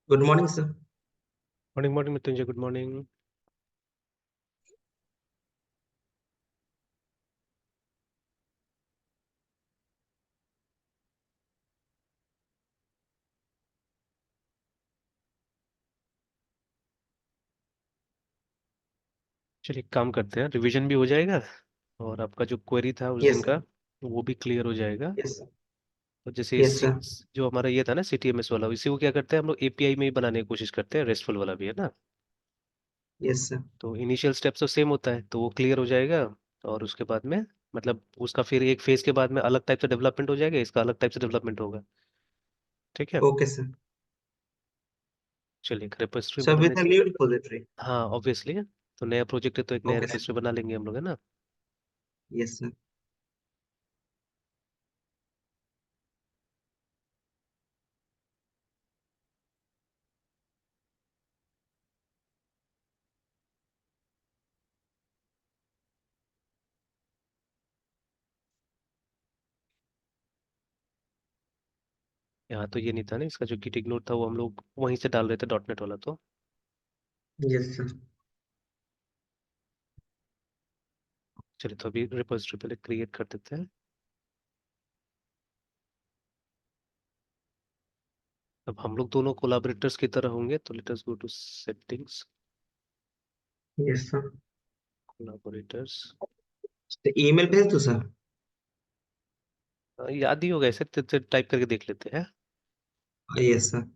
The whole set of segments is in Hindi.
Good morning sir. Morning morning Mrityunjay, good morning. चलिए, एक काम करते हैं, रिवीजन भी हो जाएगा और आपका जो क्वेरी था उस दिन यस का सर। वो भी क्लियर हो जाएगा। Yes sir. तो जैसे यस सर। जो हमारा ये था ना CTMS वाला, इसी को क्या करते हैं हम लोग एपीआई में ही बनाने की कोशिश करते हैं, रेस्टफुल वाला भी है ना। Yes sir. तो इनिशियल स्टेप्स तो सेम होता है, तो वो क्लियर हो जाएगा। और उसके बाद में मतलब उसका फिर एक फेज के बाद में अलग टाइप से डेवलपमेंट हो जाएगा, इसका अलग टाइप से डेवलपमेंट होगा। ठीक है। Okay sir. चलिए, एक रेपोजिटरी सर बनाने विद से। New repository. हाँ, ऑब्वियसली। तो नया प्रोजेक्ट है तो एक नया ओके सर। रेपोजिटरी बना लेंगे हम लोग, है ना। Yes sir. यहाँ तो ये नहीं था ना, इसका जो गिट इग्नोर था वो हम लोग वहीं से डाल रहे थे, डॉटनेट वाला तो। Yes sir. चलिए, तो अभी रिपोजिटरी पहले क्रिएट कर देते हैं। अब हम लोग दोनों कोलाबरेटर्स की तरह होंगे, तो let us go to settings, yes sir. Collaborators. तो ईमेल भेज दो सर। याद ही होगा, ऐसे टाइप करके देख लेते हैं। Yes sir.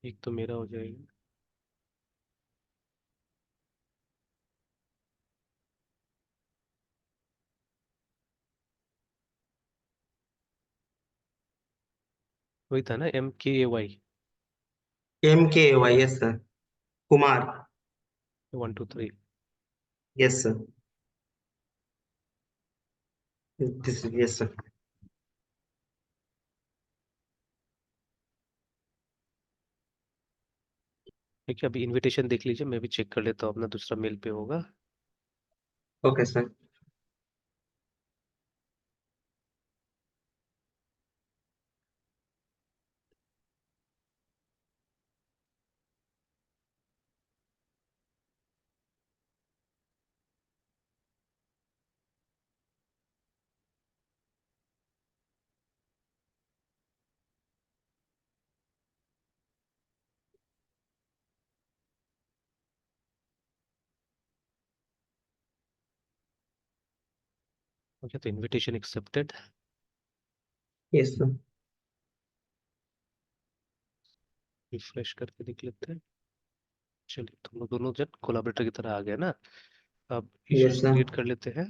एक तो मेरा हो जाएगा। वही था ना, MKAY। MKY। Yes sir. Kumar. 1 2 3। Yes sir. This yes sir. ठीक है, अभी इनविटेशन देख लीजिए, मैं भी चेक कर लेता हूँ अपना दूसरा मेल पे होगा। Okay sir. ओके, तो invitation accepted. Yes sir. Refresh करके देख लेते हैं। चलिए, तो हम लोग दोनों जन कोलाबरेटर की तरह आ गए ना। अब यस इश्यूज सर। क्रिएट कर लेते हैं।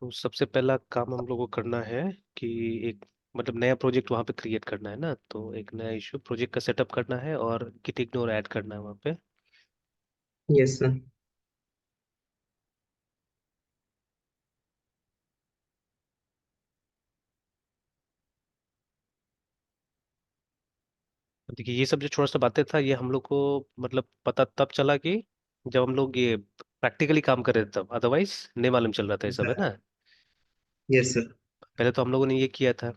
तो सबसे पहला काम हम लोग को करना है कि एक मतलब नया प्रोजेक्ट वहाँ पे क्रिएट करना है ना, तो एक नया इशू प्रोजेक्ट का सेटअप करना है और गिट इग्नोर ऐड करना है वहाँ पे। Yes sir. देखिए, ये सब जो छोटा सा बातें था ये हम लोग को मतलब पता तब चला कि जब हम लोग ये प्रैक्टिकली काम कर रहे थे तब, अदरवाइज नहीं मालूम चल रहा था ये सब, है ना। Yes sir. पहले तो हम लोगों ने ये किया था,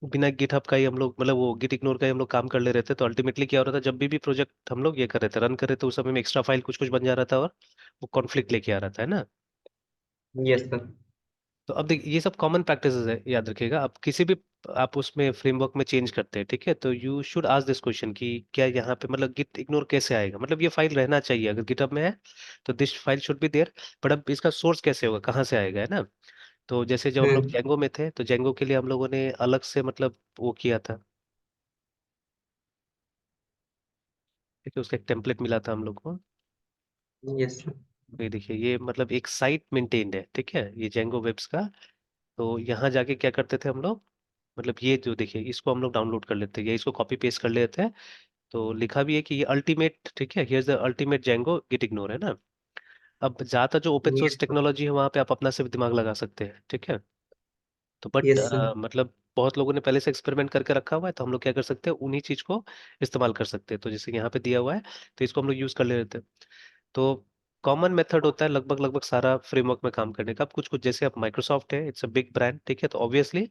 बिना गिटहब का ही हम लोग मतलब वो गिट इग्नोर का ही हम लोग काम कर ले रहे थे, तो अल्टीमेटली क्या हो रहा था, जब भी प्रोजेक्ट हम लोग ये कर रहे थे, रन कर रहे थे, उस समय में एक्स्ट्रा फाइल कुछ कुछ बन जा रहा था और वो कॉन्फ्लिक्ट लेके आ रहा था, है ना। Yes sir. तो अब देखिए, ये सब कॉमन प्रैक्टिसेस है, याद रखिएगा। आप किसी भी आप उसमें फ्रेमवर्क में चेंज करते हैं, ठीक है, तो you should ask this question कि क्या यहाँ पे मतलब गिट इग्नोर कैसे आएगा, मतलब ये फाइल रहना चाहिए, अगर गिटहब में है तो this file should be there. But अब इसका सोर्स कैसे होगा, कहाँ से आएगा, है ना। तो जैसे जब हम लोग हम्म। जेंगो में थे तो जेंगो के लिए हम लोगों ने अलग से मतलब वो किया था, ठीक है, उसका एक टेम्पलेट मिला था हम लोग को। Yes sir. तो ये देखिए, ये मतलब एक साइट मेंटेन्ड है, ठीक है, ये जेंगो वेब्स का। तो यहाँ जाके क्या करते थे हम लोग, मतलब ये जो देखिए, इसको हम लोग डाउनलोड कर लेते हैं या इसको कॉपी पेस्ट कर लेते हैं। तो लिखा भी है कि ये अल्टीमेट, ठीक है, here's the ultimate Django git ignore, है ना। अब ज्यादातर जो open source yes sir. Technology है वहाँ पे आप अपना से भी दिमाग लगा सकते हैं, ठीक है। तो बट यस सर। मतलब बहुत लोगों ने पहले से एक्सपेरिमेंट करके रखा हुआ है, तो हम लोग क्या कर सकते हैं, उन्हीं चीज को इस्तेमाल कर सकते हैं। तो जैसे यहाँ पे दिया हुआ है, तो इसको हम लोग यूज कर ले लेते हैं। तो कॉमन मेथड होता है लगभग लगभग सारा फ्रेमवर्क में काम करने का। अब कुछ कुछ जैसे अब माइक्रोसॉफ्ट है, इट्स अ बिग ब्रांड, ठीक है, तो ऑब्वियसली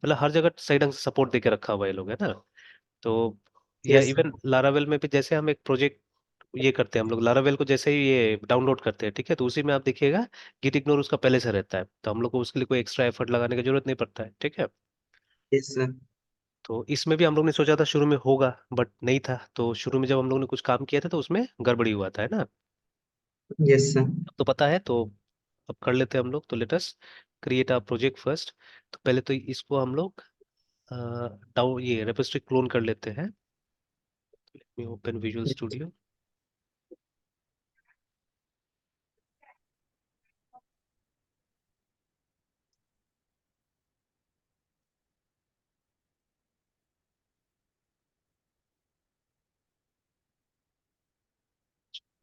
मतलब हर जगह सही ढंग से सपोर्ट देके रखा हुआ है ये लोग, है ना। तो या यस इवन लारावेल में भी जैसे हम एक प्रोजेक्ट ये करते हैं, हम लोग लारावेल को जैसे ही ये डाउनलोड करते हैं, ठीक है, तो उसी में आप देखिएगा गिट इग्नोर उसका पहले से रहता है, तो हम लोग को उसके लिए कोई एक्स्ट्रा एफर्ट लगाने की जरूरत नहीं पड़ता है, ठीक है। Yes sir. तो इसमें भी हम लोग ने सोचा था शुरू में होगा, बट नहीं था। तो शुरू में जब हम लोग ने कुछ काम किया था तो उसमें गड़बड़ी हुआ था, है ना। Yes sir. अब तो पता है, तो अब कर लेते हैं हम लोग। तो let us create a project first. तो पहले तो इसको हम लोग डाउन ये रेपोजिटरी क्लोन कर लेते हैं। Let me open visual studio.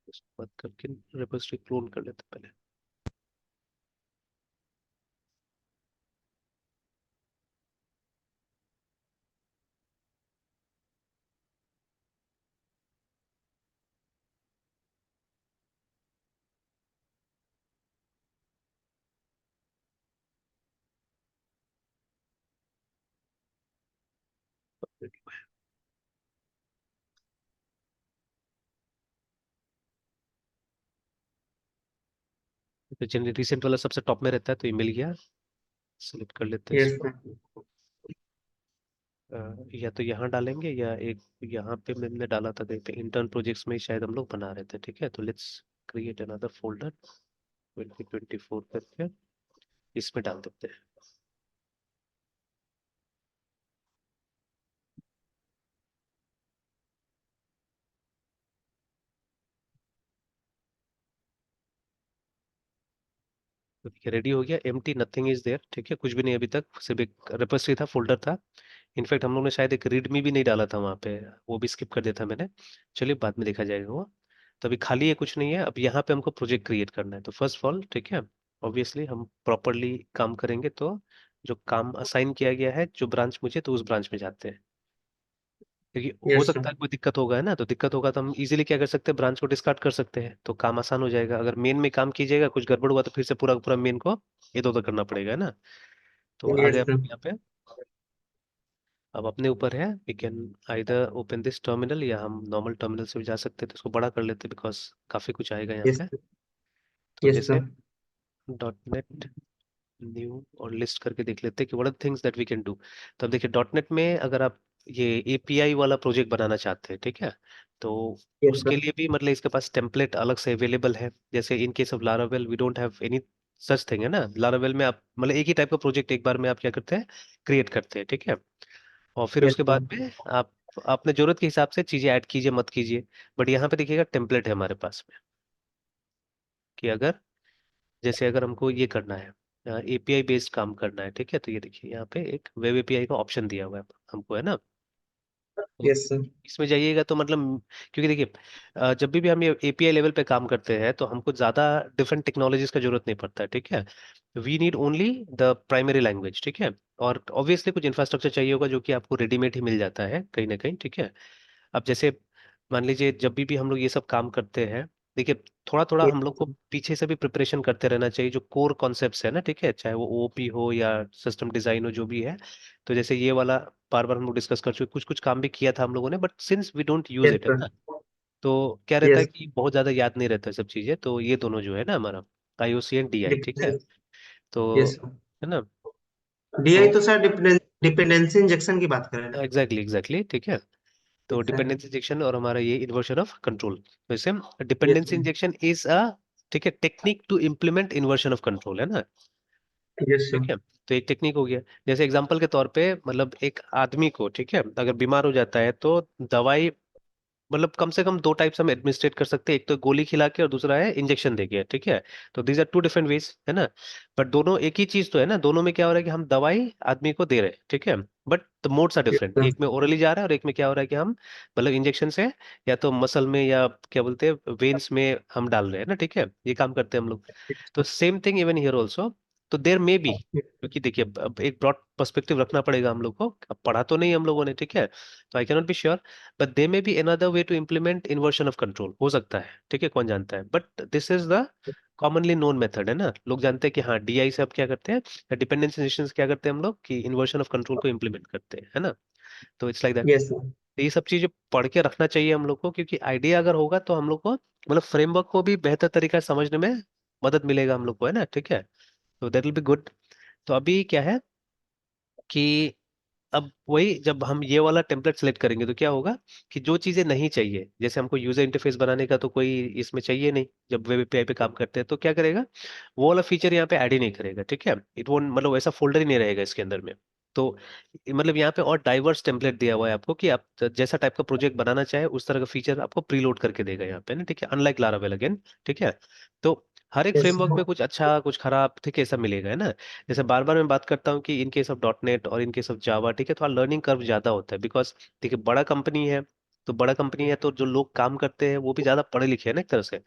इसको बंद करके रेपोजिटरी क्लोन कर लेते हैं पहले। तो जनरली रिसेंट वाला सबसे टॉप में रहता है, तो ये मिल गया। सिलेक्ट कर लेते हैं यस इसको। सर। या तो यहाँ डालेंगे, या एक यहाँ पे मैंने डाला था, देखते इंटर्न प्रोजेक्ट्स में शायद हम लोग बना रहे थे, ठीक है। तो लेट्स क्रिएट अनदर फोल्डर 2024 करके इसमें डाल देते हैं। तो देखिए रेडी हो गया, एम्प्टी, नथिंग इज देयर, ठीक है, कुछ भी नहीं अभी तक, सिर्फ एक रेपोजिटरी था, फोल्डर था। इनफैक्ट हम लोग ने शायद एक रीडमी भी नहीं डाला था वहाँ पे, वो भी स्किप कर दिया था मैंने। चलिए बाद में देखा जाएगा वो। तो अभी खाली है, कुछ नहीं है। अब यहाँ पे हमको प्रोजेक्ट क्रिएट करना है, तो फर्स्ट ऑफ ऑल, ठीक है, ऑब्वियसली हम प्रॉपरली काम करेंगे तो जो काम असाइन किया गया है, जो ब्रांच मुझे, तो उस ब्रांच में जाते हैं। क्योंकि हो यस सकता सर। है कोई दिक्कत होगा, है ना, तो दिक्कत होगा तो हम इजीली क्या कर सकते हैं, ब्रांच को डिस्कार्ड कर सकते हैं, तो काम आसान हो जाएगा। अगर मेन में काम कीजिएगा, कुछ गड़बड़ हुआ तो फिर से पूरा पूरा मेन को इधर उधर करना पड़ेगा, है ना। तो आ यस गए हम सर। लोग यहाँ पे। अब अपने ऊपर है, we can either open this terminal, या हम नॉर्मल टर्मिनल से भी जा सकते हैं। तो इसको बड़ा कर लेते हैं, बिकॉज काफी कुछ आएगा यहाँ यस पे। सर। तो यस जैसे सर। डॉट नेट न्यू और लिस्ट करके देख लेते हैं कि what are things that we can do. तो अब देखिए डॉट नेट में अगर आप ये एपीआई वाला प्रोजेक्ट बनाना चाहते हैं, ठीक है, तो यस उसके सर। लिए भी मतलब इसके पास टेम्पलेट अलग से अवेलेबल है। जैसे in case of Laravel we don't have any such thing, है ना। लारावेल में आप मतलब एक ही टाइप का प्रोजेक्ट एक बार में आप क्या करते हैं, क्रिएट करते हैं, ठीक है। और फिर यस उसके सर। बाद में आप अपने जरूरत के हिसाब से चीजें ऐड कीजिए मत कीजिए। बट यहाँ पे देखिएगा टेम्पलेट है हमारे पास में, कि अगर जैसे अगर हमको ये करना है, एपीआई बेस्ड काम करना है, ठीक है, तो ये देखिए यहाँ पे एक वेब एपीआई का ऑप्शन दिया हुआ है हमको, है ना। तो यस सर। इसमें जाइएगा तो मतलब, क्योंकि देखिए जब भी हम ये एपीआई लेवल पे काम करते हैं तो हमको ज़्यादा डिफरेंट टेक्नोलॉजीज का जरूरत नहीं पड़ता है, ठीक है। We need only the primary language, ठीक है। और ऑब्वियसली कुछ इंफ्रास्ट्रक्चर चाहिए होगा जो कि आपको रेडीमेड ही मिल जाता है कहीं ना कहीं, ठीक है। अब जैसे मान लीजिए जब भी हम लोग ये सब काम करते हैं, देखिए थोड़ा थोड़ा हम लोग को पीछे से भी प्रिपरेशन करते रहना चाहिए, जो कोर कॉन्सेप्ट्स है ना, ठीक है, चाहे वो ओपी हो या सिस्टम डिजाइन हो, जो भी है। तो जैसे ये वाला बार बार हम लोग डिस्कस कर चुके, कुछ कुछ काम भी किया था हम लोगों ने, but since we don't use yes it, है सर। ना, तो क्या रहता है यस। कि बहुत ज्यादा याद नहीं रहता है सब चीजें। तो ये दोनों जो है ना हमारा आईओसी एंड डीआई, ठीक है। तो यस सर। है ना। डीआई तो तो सर डिपेंडेंसी इंजेक्शन की बात कर रहे हैं ना। एग्जैक्टली एग्जैक्टली, ठीक है। तो यस सर। डिपेंडेंसी इंजेक्शन और हमारा ये इन्वर्शन ऑफ कंट्रोल, वैसे yes dependency sir. Injection is a, ठीक है, technique to implement inversion of control, है ना। Yes sir. ठीक है, तो एक टेक्निक हो गया। जैसे एग्जांपल के तौर पे मतलब एक आदमी को, ठीक है, अगर बीमार हो जाता है तो दवाई मतलब कम से कम दो टाइप से हम एडमिनिस्ट्रेट कर सकते हैं, एक तो गोली खिला के और दूसरा है इंजेक्शन दे के, ठीक है। तो these are two different ways, है ना। बट दोनों एक ही चीज तो है ना, दोनों में क्या हो रहा है कि हम दवाई आदमी को दे रहे हैं, ठीक है। But the modes are yes different, sir. एक में ओरली जा रहा है और एक में क्या हो रहा है कि हम मतलब इंजेक्शन से या तो मसल में या क्या बोलते हैं वेन्स में हम डाल रहे हैं ना, ठीक है, ये काम करते हैं हम लोग। तो same thing even here also, तो देर में बी, क्योंकि देखिए अब एक ब्रॉड पर्सपेक्टिव रखना पड़ेगा हम लोग को, अब पढ़ा तो नहीं हम लोगों ने, ठीक है, तो I cannot be sure, but they may be another way to implement inversion of control, हो सकता है, ठीक है, कौन जानता है, बट this is the commonly known method है ना, लोग जानते हैं कि हाँ डीआई से अब क्या करते हैं, डिपेंडेंसी इंजेक्शन क्या करते हैं हम लोग कि इन्वर्शन ऑफ कंट्रोल को इम्प्लीमेंट करते हैं, है ना, तो it's like that. Yes sir. तो ये सब चीजें पढ़ के रखना चाहिए हम लोग को, क्योंकि आइडिया अगर होगा तो हम लोग को मतलब फ्रेमवर्क को भी बेहतर तरीका से समझने में मदद मिलेगा हम लोग को, है ना, ठीक है, तो दैट विल बी गुड। तो अभी क्या है कि अब वही जब हम ये वाला टेम्पलेट सेलेक्ट करेंगे तो क्या होगा कि जो चीजें नहीं चाहिए, जैसे हमको यूजर इंटरफेस बनाने का तो कोई इसमें चाहिए नहीं, जब वेब एपीआई पे काम करते हैं तो क्या करेगा, वो वाला फीचर यहाँ पे ऐड ही नहीं करेगा, ठीक है, इट वो मतलब वैसा फोल्डर ही नहीं रहेगा इसके अंदर में। तो मतलब यहाँ पे और डाइवर्स टेम्पलेट दिया हुआ है आपको कि आप जैसा टाइप का प्रोजेक्ट बनाना चाहे उस तरह का फीचर आपको प्रीलोड करके देगा यहाँ पे ना, ठीक है, अनलाइक लारावेल अगेन, ठीक है। तो हर एक यस फ्रेमवर्क में कुछ अच्छा कुछ खराब, ठीक है, ऐसा मिलेगा, है ना। जैसे बार बार मैं बात करता हूँ कि इन केस ऑफ डॉट नेट और इन केस ऑफ जावा, ठीक है, थोड़ा लर्निंग कर्व ज्यादा होता है, बिकॉज देखिए बड़ा कंपनी है, तो बड़ा कंपनी है तो जो लोग काम करते हैं वो भी ज्यादा पढ़े लिखे हैं ना एक तरह से,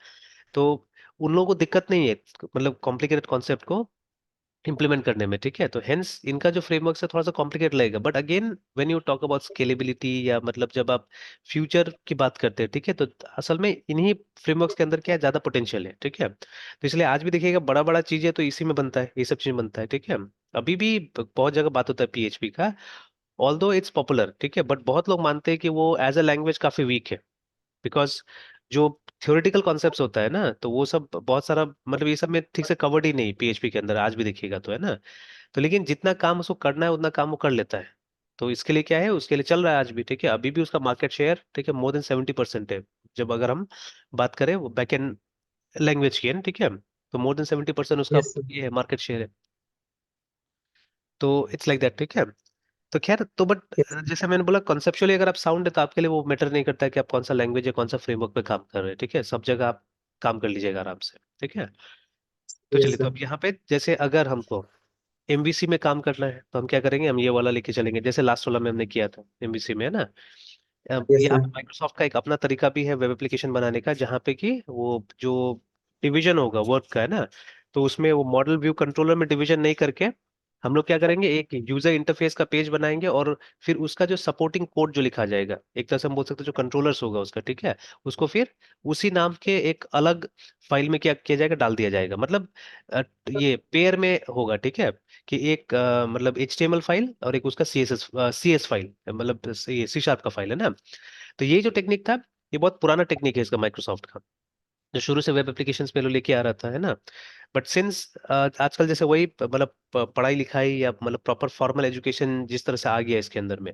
तो उन लोगों को दिक्कत नहीं है मतलब कॉम्प्लिकेटेड कॉन्सेप्ट को इम्प्लीमेंट करने में, ठीक है, तो हेंस इनका जो फ्रेमवर्क है थोड़ा सा कॉम्प्लिकेट लगेगा, but again when you talk about scalability या मतलब जब आप फ्यूचर की बात करते हैं, ठीक है, तो असल में इन्हीं फ्रेमवर्क्स के अंदर क्या है ज्यादा पोटेंशियल है, ठीक है, तो इसलिए आज भी देखिएगा बड़ा बड़ा चीजें तो इसी में बनता है, ये सब चीज बनता है, ठीक है। अभी भी बहुत जगह बात होता है पीएचपी का, ऑल्दो इट्स पॉपुलर, ठीक है, बट बहुत लोग मानते हैं कि वो एज अ लैंग्वेज काफी वीक है, बिकॉज जो थ्योरेटिकल कॉन्सेप्ट्स होता है ना तो वो सब बहुत सारा मतलब ये सब में ठीक से कवर्ड ही नहीं पीएचपी के अंदर, आज भी देखिएगा तो, है ना। तो लेकिन जितना काम उसको करना है उतना काम वो कर लेता है, तो इसके लिए क्या है, उसके लिए चल रहा है आज भी, ठीक है, अभी भी उसका मार्केट शेयर, ठीक है, मोर देन 70% है, जब अगर हम बात करें वो बैक एंड लैंग्वेज की है ना, ठीक है, तो मोर देन 70% उसका यस सर। ये है मार्केट शेयर है, तो इट्स लाइक दैट, ठीक है। तो खैर तो बट यस जैसे मैंने बोला कॉन्सेप्चुअली अगर आप साउंड है तो आपके लिए वो मैटर नहीं करता है कि आप कौन सा लैंग्वेज या कौन सा फ्रेमवर्क पे काम कर रहे हैं, ठीक है, सब जगह आप काम कर लीजिएगा आराम से, ठीक है। तो चलिए, यस तो सर। अब यहाँ पे जैसे अगर हमको एमवीसी में काम करना है तो हम क्या करेंगे, हम ये वाला लेके चलेंगे जैसे लास्ट वाला में हमने किया था एमवीसी में, है ना। यस यहाँ सर। पे माइक्रोसॉफ्ट का एक अपना तरीका भी है वेब एप्लीकेशन बनाने का, जहाँ पे कि वो जो डिवीजन होगा वर्क का, है ना, तो उसमें वो मॉडल व्यू कंट्रोलर में डिवीजन नहीं करके हम लोग क्या करेंगे, एक यूजर इंटरफेस का पेज बनाएंगे और फिर उसका जो सपोर्टिंग कोड जो लिखा जाएगा, एक तरह से हम बोल सकते हैं जो कंट्रोलर्स होगा उसका, ठीक है, उसको फिर उसी नाम के एक अलग फाइल में क्या किया जाएगा, डाल दिया जाएगा, मतलब ये पेयर में होगा, ठीक है, कि एक मतलब HTML फाइल और एक उसका CS फाइल, मतलब ये C# का फाइल है ना। तो ये जो टेक्निक था ये बहुत पुराना टेक्निक है इसका माइक्रोसॉफ्ट का, जो शुरू से वेब एप्लीकेशंस में लोग लेके आ रहा था, है ना। बट सिंस आजकल जैसे वही मतलब पढ़ाई लिखाई या मतलब प्रॉपर फॉर्मल एजुकेशन जिस तरह से आ गया इसके अंदर में,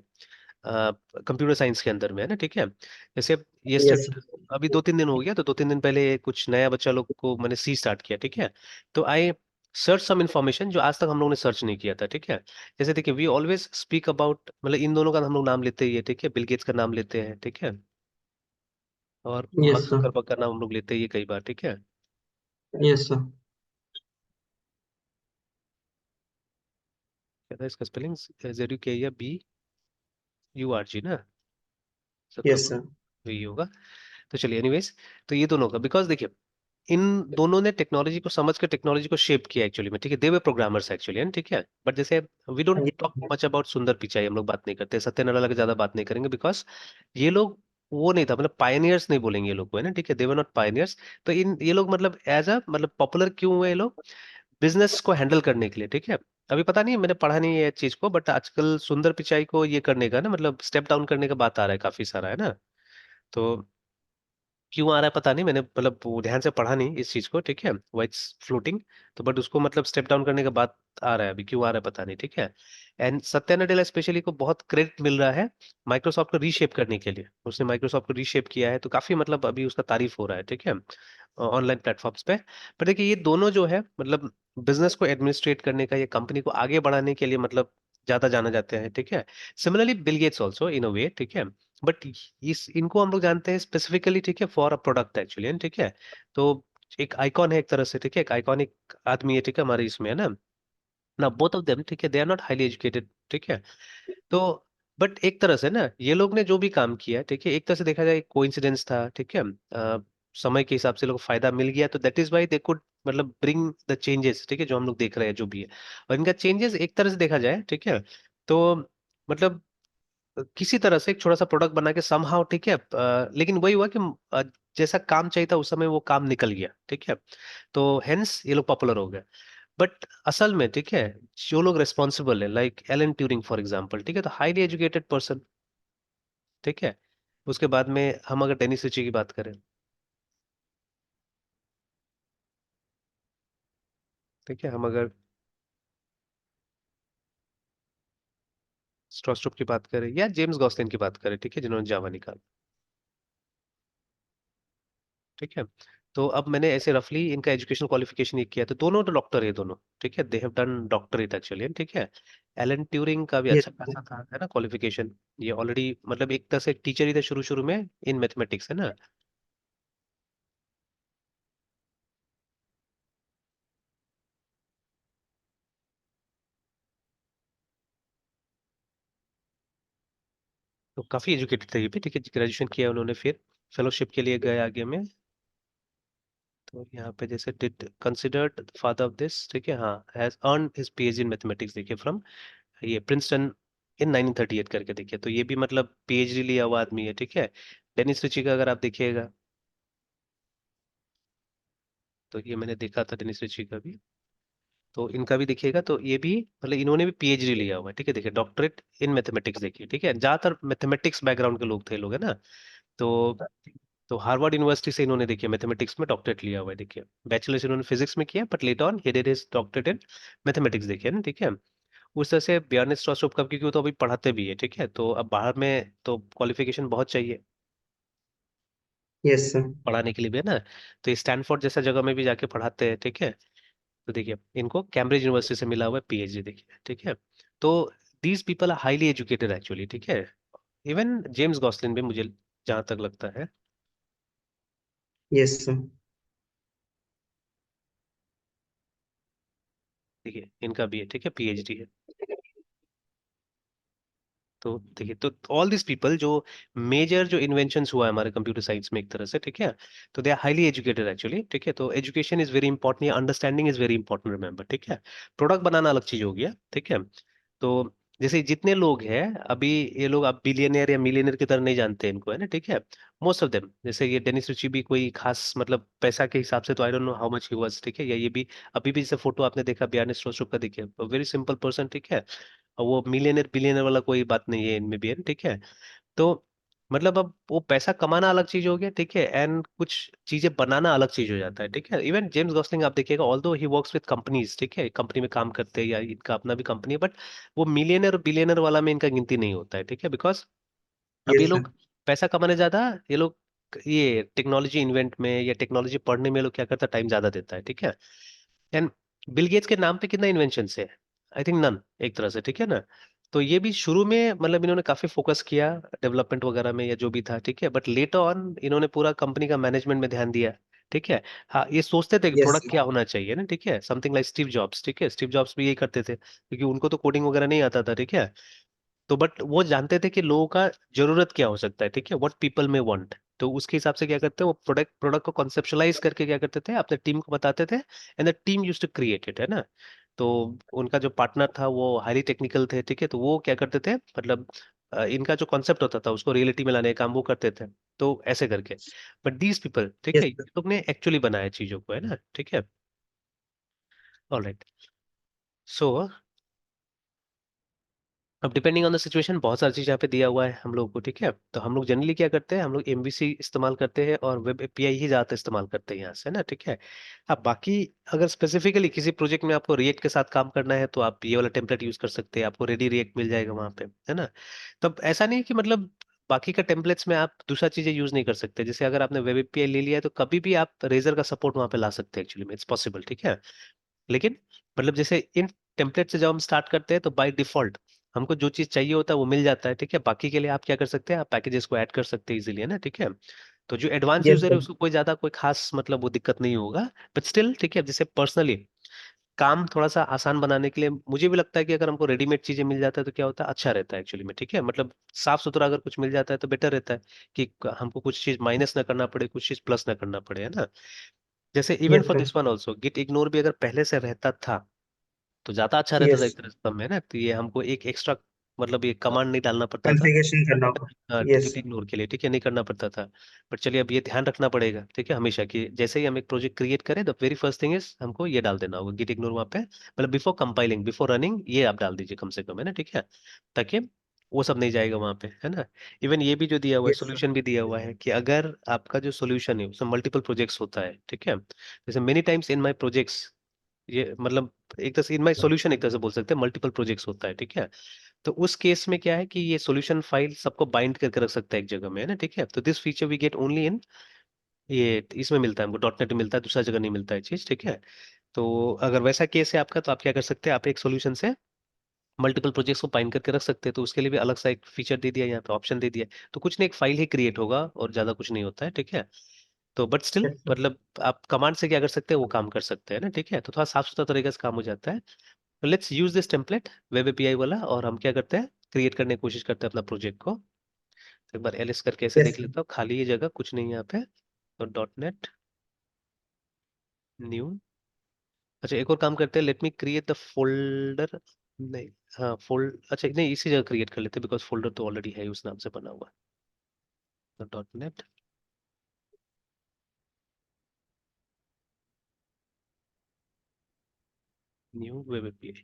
कंप्यूटर साइंस के अंदर में, है ना, ठीक है, जैसे ये यस स्टेट सर। अभी 2-3 दिन हो गया, तो 2-3 दिन पहले कुछ नया बच्चा लोग को मैंने सी स्टार्ट किया, ठीक है, तो आई सर्च सम इन्फॉर्मेशन जो आज तक हम लोगों ने सर्च नहीं किया था, ठीक है, जैसे देखिए वी ऑलवेज स्पीक अबाउट मतलब इन दोनों का हम लोग नाम लेते ही है, ठीक है, बिल गेट्स का नाम लेते हैं, ठीक है, और मार्क यस सर। जुकरबर्ग का नाम हम लोग लेते ही है कई बार, ठीक है। Yes sir. क्या था इसका स्पेलिंग, ZUKBURG ना, यस जुकरबर्ग, सर। वही होगा। तो चलिए एनीवेज, तो ये दोनों का बिकॉज देखिए इन दोनों ने टेक्नोलॉजी को समझ कर टेक्नोलॉजी को शेप किया एक्चुअली में, ठीक है, दे वे प्रोग्रामर्स एक्चुअली, है ठीक है, बट जैसे we don't talk much about Sundar Pichai, हम लोग बात नहीं करते, सत्य नाडेला की ज्यादा बात नहीं करेंगे, बिकॉज ये लोग वो नहीं था, मतलब पायनियर्स नहीं बोलेंगे ये लोग को, है ना, ठीक है, दे वर नॉट पायनियर्स। तो इन ये लोग मतलब एज अ मतलब पॉपुलर क्यों हुए ये लोग, बिजनेस को हैंडल करने के लिए, ठीक है। अभी पता नहीं मैंने पढ़ा नहीं है ये चीज को, बट आजकल सुंदर पिचाई को ये करने का ना मतलब स्टेप डाउन करने का बात आ रहा है काफी सारा, है ना। तो क्यों आ रहा है पता नहीं, मैंने मतलब वो ध्यान से पढ़ा नहीं इस चीज को, ठीक है, वाइट्स फ्लोटिंग, तो बट उसको मतलब स्टेप डाउन करने का बात आ रहा है, अभी क्यों आ रहा है पता नहीं, ठीक है। एंड सत्या नडेला स्पेशली को बहुत क्रेडिट मिल रहा है माइक्रोसॉफ्ट को रीशेप करने के लिए, उसने माइक्रोसॉफ्ट को रीशेप किया है, तो काफी मतलब अभी उसका तारीफ हो रहा है, ठीक है, ऑनलाइन प्लेटफॉर्म्स पे। पर देखिए ये दोनों जो है मतलब बिजनेस को एडमिनिस्ट्रेट करने का या कंपनी को आगे बढ़ाने के लिए मतलब ज्यादा जाना जाते हैं, ठीक है। Similarly Bill Gates also in a way, ठीक है, बट इस इनको हम लोग जानते हैं स्पेसिफिकली, ठीक है, फॉर अ प्रोडक्ट एक्चुअली, ठीक है। तो एक आइकॉन है एक तरह से, ठीक है, एक आइकॉनिक आदमी है, ठीक है, हमारे इसमें, है ना। ना बोथ ऑफ देम, ठीक है, they are not highly educated, ठीक है। तो बट एक तरह से ना ये लोग ने जो भी काम किया, ठीक है, एक तरह से देखा जाए कोइंसिडेंस था, ठीक है, समय के हिसाब से लोग को फायदा मिल गया, तो that is why they could मतलब ब्रिंग द चेंजेस, ठीक है, जो हम लोग देख रहे हैं जो भी है। और इनका चेंजेस एक तरह से देखा जाए, ठीक है, तो मतलब किसी तरह से एक छोटा सा प्रोडक्ट बना के समहाउ, ठीक है, लेकिन वही हुआ कि जैसा काम चाहिए था उस समय वो काम निकल गया, ठीक है, तो हेंस ये लोग पॉपुलर हो गए। बट असल में, ठीक है, जो लोग रिस्पॉन्सिबल है, like Alan Turing for example, ठीक है, तो हाईली एजुकेटेड पर्सन, ठीक है। उसके बाद में हम अगर डेनिस रिची की बात करें, ठीक है, हम अगर स्ट्रॉस्ट्रुप की बात करें या जेम्स गॉसलिन की बात करें, ठीक है, जिन्होंने जावा निकाला, ठीक है। तो अब मैंने ऐसे रफली इनका एजुकेशन क्वालिफिकेशन ये किया, तो दोनों तो डॉक्टर है दोनों, ठीक है, they have done doctorate actually, ठीक है। एलन ट्यूरिंग का भी यस अच्छा खासा था, है ना, क्वालिफिकेशन। ये ऑलरेडी मतलब एक तरह से टीचर ही थे शुरू शुरू में इन मैथमेटिक्स, है ना। तो काफी एजुकेटेड थे ये भी, ठीक है, ग्रेजुएशन किया उन्होंने, फिर फेलोशिप के लिए गए आगे में। तो यहाँ पे जैसे did considered father of this, ठीक है, हाँ, has earn his PhD in mathematics, देखिए फ्रॉम ये प्रिंसटन इन 1938 करके, देखिए, तो ये भी मतलब पीएचडी लिया हुआ आदमी है, ठीक है। डेनिस रिची का अगर आप देखिएगा, तो ये मैंने देखा था डेनिस रिची का भी, तो इनका भी देखिएगा, तो ये भी मतलब इन्होंने भी पीएचडी लिया हुआ है, ठीक है, देखिए, डॉक्टरेट इन मैथमेटिक्स, देखिए, ठीक है, ज्यादातर मैथमेटिक्स बैकग्राउंड के लोग थे लोग, है ना। तो हार्वर्ड यूनिवर्सिटी से इन्होंने देखिए मैथमेटिक्स में डॉक्टरेट लिया हुआ है, देखिए, बैचलर्स इन्होंने फिजिक्स में किया, but later on he did his doctorate in mathematics, देखिए ना, ठीक है। उस तरह से बियरनेस स्ट्रॉसरुप का, क्योंकि वो तो अभी पढ़ाते भी है, ठीक है, तो अब बाहर में तो क्वालिफिकेशन बहुत चाहिए यस सर। पढ़ाने के लिए भी, है ना। तो स्टैनफोर्ड जैसा जगह में भी जाके पढ़ाते हैं, ठीक है। तो देखिए इनको कैम्ब्रिज यूनिवर्सिटी से मिला हुआ है पीएचडी, देखिए, ठीक है। तो these people are highly educated actually, ठीक है। इवन जेम्स गॉसलिन भी, मुझे जहां तक लगता है, यस सर। देखिए, इनका भी है, ठीक है, पीएचडी है। तो देखिए, तो ऑल दिस पीपल जो मेजर जो इन्वेंशंस हुआ है हमारे कंप्यूटर साइंस में एक तरह से, ठीक है, तो they are highly educated actually, ठीक है। तो education is very important, understanding is very important, remember, ठीक है। प्रोडक्ट बनाना अलग चीज हो गया, ठीक है। तो जैसे जितने लोग हैं अभी, ये लोग अब बिलियनियर या मिलियनियर की तरह नहीं जानते इनको, है ना, ठीक है। मोस्ट ऑफ देम, जैसे ये डेनिस रिची भी कोई खास मतलब पैसा के हिसाब से तो I don't know how much he was, ठीक है, या ये भी अभी भी जैसे फोटो आपने देखा बियाने स्ट्रोस्ट्रुप का, देखिए, वेरी सिंपल पर्सन, ठीक है। और वो मिलियनर बिलियनर वाला कोई बात नहीं है इनमें भी, है ना, ठीक है। तो मतलब अब वो पैसा कमाना अलग चीज हो गया, ठीक है, एंड कुछ चीजें बनाना अलग चीज हो जाता है, ठीक है। इवन जेम्स गॉसलिंग आप देखिएगा, although he works with companies, ठीक है, कंपनी में काम करते हैं या इनका अपना भी कंपनी है, बट वो मिलियनर और बिलियनर वाला में इनका गिनती नहीं होता है, ठीक है, बिकॉज अब ये यस सर। लोग पैसा कमाने ज्यादा, ये लोग ये टेक्नोलॉजी इन्वेंट में या टेक्नोलॉजी पढ़ने में ये लोग क्या करता है, टाइम ज्यादा देता है, ठीक है। एंड बिल गेट्स के नाम पे कितना इन्वेंशन है, आई थिंक नन, एक तरह से, ठीक है ना। तो ये भी शुरू में मतलब इन्होंने काफी फोकस किया डेवलपमेंट वगैरह में या जो भी था, ठीक है, बट लेटर ऑन इन्होंने पूरा कंपनी का मैनेजमेंट में ध्यान दिया, ठीक है। हाँ, ये सोचते थे कि यस प्रोडक्ट सर। क्या होना चाहिए ना, ठीक है, समथिंग लाइक स्टीव जॉब्स, ठीक है, स्टीव जॉब्स भी यही करते थे, क्योंकि उनको तो कोडिंग वगैरह नहीं आता था, ठीक है। तो बट वो जानते थे कि लोगों का जरूरत क्या हो सकता है, ठीक है, व्हाट पीपल में वांट, तो उसके हिसाब से क्या करते हैं, वो प्रोडक्ट प्रोडक्ट को कॉन्सेप्शलाइज करके क्या करते थे, अपने टीम को बताते थे, and the team used to create it, है ना। तो उनका जो पार्टनर था वो हाईली टेक्निकल थे, ठीक है, तो वो क्या करते थे, मतलब इनका जो कॉन्सेप्ट होता था उसको रियलिटी में लाने का काम वो करते थे, तो ऐसे करके। बट दीज पीपल, ठीक यस है, ये सर। लोग ने एक्चुअली बनाया चीजों को, है ना, ठीक है। ऑलराइट। सो अब डिपेंडिंग ऑन द सिचुएशन बहुत सारी चीज यहाँ पे दिया हुआ है हम लोग को, ठीक है, तो हम लोग जनरली क्या करते हैं, हम लोग एमवीसी इस्तेमाल करते हैं और वेब एपीआई ही ज्यादा इस्तेमाल करते हैं यहाँ से, ना, ठीक है। अब बाकी अगर स्पेसिफिकली किसी प्रोजेक्ट में आपको रिएक्ट के साथ काम करना है तो आप ये वाला टेम्पलेट यूज कर सकते हैं, आपको रेडी रिएक्ट मिल जाएगा वहाँ पे, है ना। तब ऐसा नहीं कि मतलब बाकी का टेम्पलेट्स में आप दूसरा चीजें यूज नहीं कर सकते, जैसे अगर आपने वेब एपीआई ले लिया है तो कभी भी आप रेजर का सपोर्ट वहाँ पे ला सकते हैं, एक्चुअली में इट्स पॉसिबल, ठीक है। लेकिन मतलब जैसे इन टेम्पलेट से जब हम स्टार्ट करते हैं तो बाय डिफॉल्ट हमको जो चीज चाहिए होता है वो मिल जाता है, ठीक है। बाकी के लिए आप क्या कर सकते हैं, आप पैकेजेस को ऐड कर सकते हैं इजीली, है ना, ठीक है। तो जो एडवांस यस यूजर है सर। उसको कोई ज्यादा कोई खास मतलब वो दिक्कत नहीं होगा, बट स्टिल, ठीक है, जैसे पर्सनली काम थोड़ा सा आसान बनाने के लिए मुझे भी लगता है कि अगर हमको रेडीमेड चीजें मिल जाता है तो क्या होता है, अच्छा रहता है एक्चुअली में, ठीक है। मतलब साफ सुथरा अगर कुछ मिल जाता है तो बेटर रहता है कि हमको कुछ चीज माइनस ना करना पड़े, कुछ चीज प्लस ना करना पड़े, है ना। जैसे even yes for sir. This one also, git ignore भी अगर पहले से रहता था तो ज्यादा अच्छा रहता था यस। एक तरह से, में ना, तो ये हमको एक एक्स्ट्रा मतलब ये कमांड नहीं डालना पड़ता था कॉन्फ़िगरेशन करना होगा। यस। टिकट इग्नोर के लिए, ठीक है, नहीं करना पड़ता था। बट चलिए अब ये ध्यान रखना पड़ेगा, ठीक है, हमेशा कि जैसे ही हम एक प्रोजेक्ट क्रिएट करें the very first thing is हमको ये डाल देना होगा गिट इग्नोर वहाँ पे, मतलब बिफोर कंपाइलिंग बिफोर रनिंग ये आप डाल दीजिए कम से कम, है ना, ठीक है, ताकि वो सब नहीं जाएगा वहाँ पे, है ना। इवन ये भी जो दिया हुआ है, यस सर। सोल्यूशन भी दिया हुआ है कि अगर आपका जो सोल्यूशन है उसमें मल्टीपल प्रोजेक्ट्स होता है, ठीक है, जैसे many times in my projects, ये मतलब एक तरह से इन माई सोल्यूशन एक तरह से बोल सकते हैं मल्टीपल प्रोजेक्ट्स होता है, ठीक है। तो उस केस में क्या है कि ये सॉल्यूशन फाइल सबको बाइंड करके रख सकता है एक जगह में, है ना, ठीक है। तो this feature we get only in, ये इसमें मिलता है हमको, डॉट नेट में मिलता है, दूसरा जगह नहीं मिलता है चीज, ठीक है। तो अगर वैसा केस है आपका तो आप क्या कर सकते हैं, आप एक सॉल्यूशन से मल्टीपल प्रोजेक्ट्स को बाइंड करके रख सकते हैं, तो उसके लिए भी अलग सा एक फीचर दे दिया यहाँ पे, ऑप्शन दे दिया है। तो कुछ नहीं, एक फाइल ही क्रिएट होगा और ज्यादा कुछ नहीं होता है, ठीक है। तो बट स्टिल यस सर। मतलब आप कमांड से क्या कर सकते हैं वो काम कर सकते हैं ना, ठीक है, तो थोड़ा साफ सुथरा तरीके से काम हो जाता है। तो let's use this template web API वाला, और हम क्या करते हैं, क्रिएट करने की कोशिश करते हैं अपना प्रोजेक्ट को। तो एक बार एलिस करके ऐसे यस देख सर। लेता हूँ, खाली ये जगह कुछ नहीं है यहाँ पे। तो डॉट नेट न्यू, अच्छा एक और काम करते हैं, let me create the folder, नहीं, हाँ फोल्ड, अच्छा नहीं इसी जगह क्रिएट कर लेते हैं बिकॉज फोल्डर तो ऑलरेडी है उस नाम से बना हुआ। तो dot net new web API.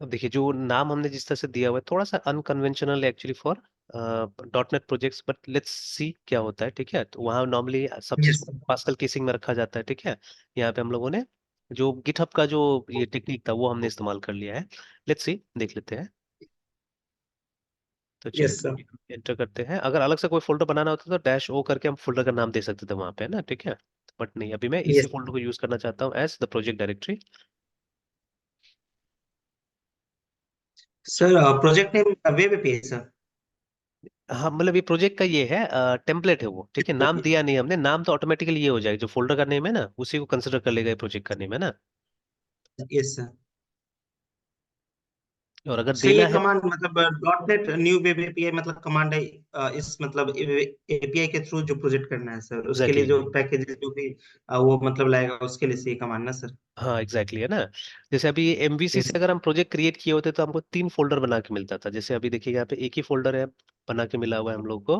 अब देखिए जो नाम हमने जिस तरह से दिया हुआ है थोड़ा सा unconventional actually for dot net projects, but let's see क्या होता है, ठीक है। तो वहाँ नॉर्मली सब चीज यस को सर। पास्कल केसिंग में रखा जाता है, ठीक है। यहाँ पे हम लोगों ने जो गिटहब का जो ये टेक्निक था वो हमने इस्तेमाल कर लिया है। लेट्स सी, देख लेते हैं। तो चलिए यस सर। एंटर करते हैं, अगर अलग से कोई फोल्डर बनाना होता तो डैश ओ करके हम फोल्डर का नाम दे सकते थे वहां पे, है ना, ठीक है। बट नहीं, अभी मैं इसी यस फोल्डर को यूज करना चाहता हूँ as the project directory. Sir, project name web API sir. हाँ मतलब ये प्रोजेक्ट का ये है, टेम्पलेट है वो, ठीक है, नाम दिया नहीं हमने, नाम तो ऑटोमेटिकली ये हो जाएगा, जो फोल्डर का नेम है ना उसी को कंसिडर कर लेगा ये प्रोजेक्ट का नेम, है ना। Yes sir. और अगर सर, ये देना है, कमांड मतलब dot net new web API मतलब कमांड है। इस मतलब एपीआई के थ्रू जो प्रोजेक्ट करना है सर, उसके लिए एग्जैक्टली, जो पैकेज जो भी वो मतलब लाएगा उसके लिए सही कमांड ना सर। हाँ एग्जैक्टली, है ना। जैसे अभी ये एमवीसी यस। से अगर हम प्रोजेक्ट क्रिएट किए होते तो हमको 3 फोल्डर बना के मिलता था, जैसे अभी देखिए यहाँ पे एक ही फोल्डर है बना के मिला हुआ है हम लोग को,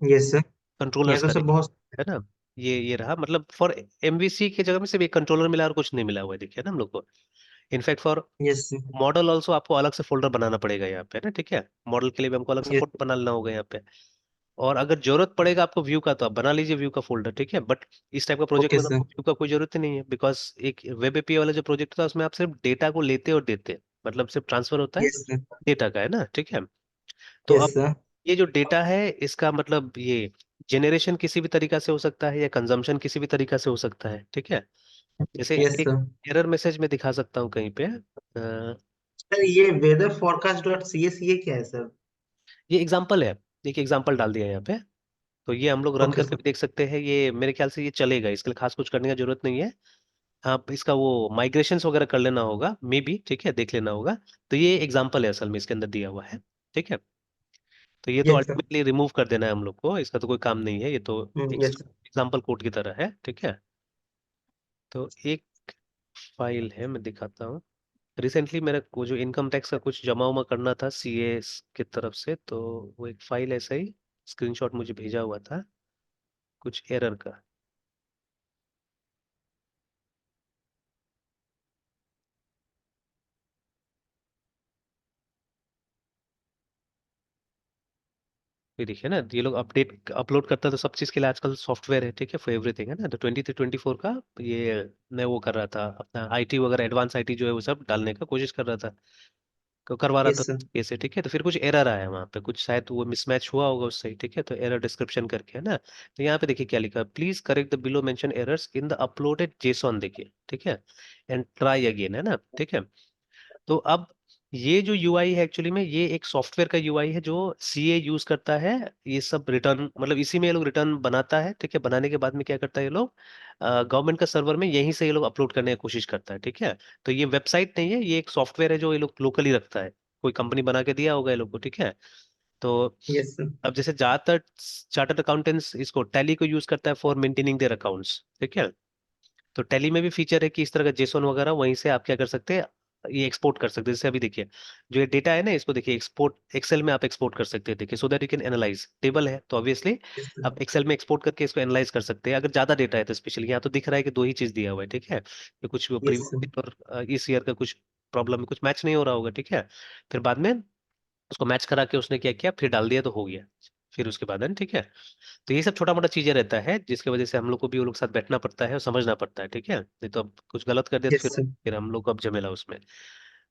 यस सर। ये कंट्रोलर्स तो का, सर बहुत। है ना। ये रहा, मतलब फॉर एमवीसी की जगह में सिर्फ एक कंट्रोलर मिला और कुछ नहीं मिला हुआ है, देखिए ना हम लोग को। In fact for yes sir. Model also आपको अलग से फोल्डर बनाना पड़ेगा यहाँ पे, है ना, ठीक है। मॉडल के लिए भी हमको अलग से यस। फोल्डर बना लेना होगा यहाँ पे। और अगर जरूरत पड़ेगा आपको व्यू का तो आप बना लीजिए व्यू का फोल्डर, ठीक है। बट इस टाइप का प्रोजेक्ट ओके में तो सर। आपको व्यू का कोई जरूरत ही नहीं है, बिकॉज एक वेब एपीआई वाला जो प्रोजेक्ट था उसमें आप सिर्फ डेटा को लेते और देते, मतलब सिर्फ ट्रांसफर होता है यस सर। डेटा का, है ना, ठीक है। तो यस अब सर। ये जो डेटा है इसका मतलब ये जेनरेशन किसी भी तरीका से हो सकता है या कंजम्पशन किसी भी तरीका से हो सकता है, ठीक है। जैसे यस एक सर। एरर मैसेज में दिखा सकता हूँ कहीं पे, सर, ये weather forecast dot C S ये क्या है सर? ये एग्जांपल है, एक एग्जांपल डाल दिया है यहाँ पे। तो ये हम लोग रन ओके करके सर। भी देख सकते हैं, ये मेरे ख्याल से ये चलेगा, इसके लिए खास कुछ करने की जरूरत नहीं है। हाँ इसका वो माइग्रेशंस वगैरह कर लेना होगा मे बी, ठीक है, देख लेना होगा। तो ये एग्जांपल है असल में इसके अंदर दिया हुआ है, ठीक है। तो ये तो यस सर। अल्टीमेटली रिमूव कर देना है हम लोग को, इसका तो कोई काम नहीं है, ये तो एक यस सर। एग्जांपल कोड की तरह है, ठीक है। तो एक फाइल है मैं दिखाता हूँ, रिसेंटली मेरा वो जो इनकम टैक्स का कुछ जमा उमा करना था सीए की तरफ से, तो वो एक फाइल ऐसा ही स्क्रीनशॉट मुझे भेजा हुआ था कुछ एरर का। ये देखिए ना, ये लोग अपडेट अपलोड करता है तो सब चीज़ के लिए आजकल सॉफ्टवेयर है, ठीक है, फॉर एवरीथिंग, है ना। तो 23-24 का ये मैं वो कर रहा था अपना आईटी वगैरह, एडवांस आईटी जो है वो सब डालने का कोशिश कर रहा था, करवा रहा था यस सर। कैसे, ठीक है। तो फिर कुछ एरर आया वहाँ पे, कुछ शायद वो मिसमैच हुआ होगा उससे ही, ठीक है। तो एरर डिस्क्रिप्शन करके, है ना। तो यहाँ पे देखिए क्या लिखा है, please correct the below mention errors in the uploaded JSON, देखिए, ठीक है, एंड ट्राई अगेन, है ना, ठीक है। तो अब ये जो यूआई है एक्चुअली में, ये एक सॉफ्टवेयर का यूआई है जो सीए यूज करता है। ये सब रिटर्न मतलब इसी में ये लोग रिटर्न बनाता है, ठीक है। बनाने के बाद में क्या करता है ये लोग, गवर्नमेंट का सर्वर में यहीं से ये लोग अपलोड करने की कोशिश करता है, ठीक है। तो ये वेबसाइट नहीं है, ये एक सॉफ्टवेयर है जो ये लोग लोकली रखता है, कोई कंपनी बना के दिया होगा ये लोग को, ठीक है। तो यस सर। अब जैसे ज्यादातर चार्टर्ड अकाउंटेंट्स इसको टैली को यूज करता है फॉर मेंटेनिंग देयर अकाउंट्स, ठीक है। तो टैली में भी फीचर है कि इस तरह का जेसोन वगैरह वहीं से आप क्या कर सकते हैं, ये एक्सपोर्ट कर सकते हैं। जैसे अभी देखिए, जो ये डेटा है ना, इसको देखिए एक्सपोर्ट एक्सेल में आप एक्सपोर्ट कर सकते हैं, देखिए, so that you can analyse. Table है तो ऑब्वियसली यस सर। आप एक्सेल में एक्सपोर्ट करके इसको एनालाइज कर सकते हैं, अगर ज्यादा डेटा है तो। स्पेशली यहाँ तो दिख रहा है कि दो ही चीज दिया हुआ है, ठीक है। कि कुछ यस सर। प्रीवियस और इस ईयर का कुछ प्रॉब्लम है, कुछ मैच नहीं हो रहा होगा, ठीक है। फिर बाद में उसको मैच करा के उसने क्या किया, फिर डाल दिया तो हो गया। फिर उसके बाद है ना, ठीक है। तो ये सब छोटा मोटा चीजें रहता है जिसकी वजह से हम लोग को भी वो लोग साथ बैठना पड़ता है और समझना पड़ता है, ठीक है। नहीं तो अब कुछ गलत कर दिया तो यस फिर सर। फिर हम लोग को अब झमेला उसमें।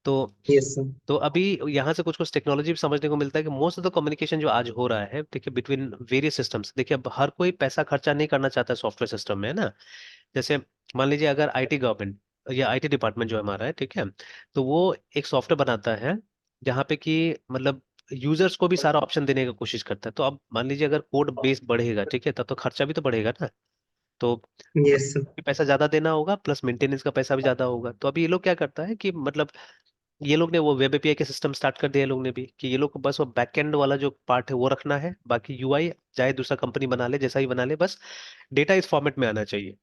तो यस सर। तो अभी यहाँ से कुछ कुछ टेक्नोलॉजी भी समझने को मिलता है कि मोस्ट ऑफ द कम्युनिकेशन जो आज हो रहा है, देखिए, बिटवीन वेरियस सिस्टम्स। देखिए, अब हर कोई पैसा खर्चा नहीं करना चाहता है सॉफ्टवेयर सिस्टम में, है ना। जैसे मान लीजिए अगर आईटी गवर्नमेंट या आईटी डिपार्टमेंट जो हमारा है, ठीक है, तो वो एक सॉफ्टवेयर बनाता है जहाँ पे कि मतलब यूजर्स को भी सारा ऑप्शन देने की कोशिश करता है। तो अब मान लीजिए अगर कोड बेस बढ़ेगा, ठीक है, तब तो खर्चा भी तो बढ़ेगा ना। तो यस सर। पैसा ज्यादा देना होगा, प्लस मेंटेनेंस का पैसा भी ज्यादा होगा। तो अभी ये लोग क्या करता है कि मतलब ये लोग ने वो वेब एपीआई के सिस्टम स्टार्ट कर दिया है लोग ने भी, कि ये लोग को बस वो बैकएंड वाला जो पार्ट है वो रखना है, बाकी यूआई चाहे दूसरा कंपनी बना ले, जैसा ही बना ले, बस डेटा इस फॉर्मेट में आना चाहिए।